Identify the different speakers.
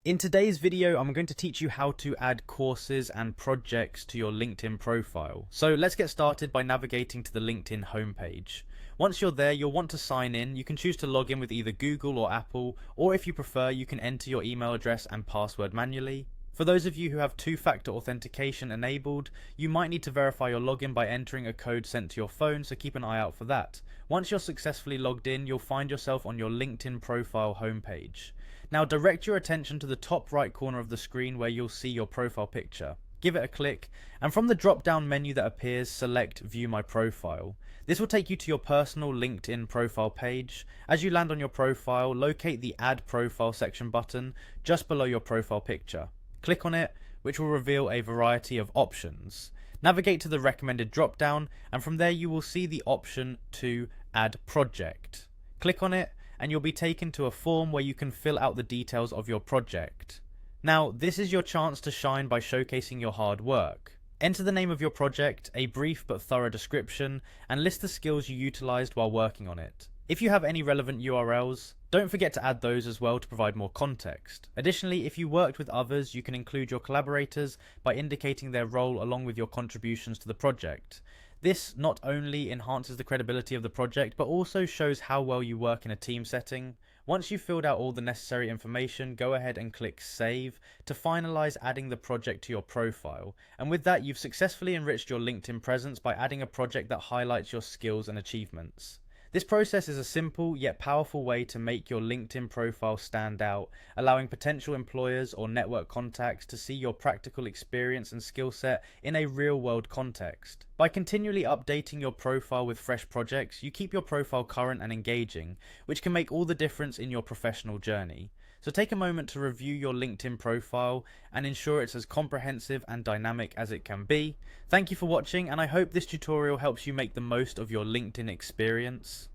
Speaker 1: In today's video, I'm going to teach you how to add courses and projects to your LinkedIn profile. So let's get started by navigating to the LinkedIn homepage. Once you're there, you'll want to sign in. You can choose to log in with either Google or Apple, or if you prefer, you can enter your email address and password manually. For those of you who have two-factor authentication enabled, you might need to verify your login by entering a code sent to your phone, so keep an eye out for that. Once you're successfully logged in, you'll find yourself on your LinkedIn profile homepage. Now direct your attention to the top right corner of the screen where you'll see your profile picture. Give it a click, and from the drop down menu that appears, select View My Profile. This will take you to your personal LinkedIn profile page. As you land on your profile, locate the Add Profile section button just below your profile picture. Click on it, which will reveal a variety of options. Navigate to the recommended drop down, and from there you will see the option to Add Project. Click on it, and you'll be taken to a form where you can fill out the details of your project. Now, this is your chance to shine by showcasing your hard work. Enter the name of your project, a brief but thorough description, and list the skills you utilized while working on it. If you have any relevant URLs, don't forget to add those as well to provide more context. Additionally, if you worked with others, you can include your collaborators by indicating their role along with your contributions to the project. This not only enhances the credibility of the project, but also shows how well you work in a team setting. Once you've filled out all the necessary information, go ahead and click Save to finalize adding the project to your profile. And with that, you've successfully enriched your LinkedIn presence by adding a project that highlights your skills and achievements. This process is a simple yet powerful way to make your LinkedIn profile stand out, allowing potential employers or network contacts to see your practical experience and skill set in a real-world context. By continually updating your profile with fresh projects, you keep your profile current and engaging, which can make all the difference in your professional journey. So take a moment to review your LinkedIn profile and ensure it's as comprehensive and dynamic as it can be. Thank you for watching, and I hope this tutorial helps you make the most of your LinkedIn experience.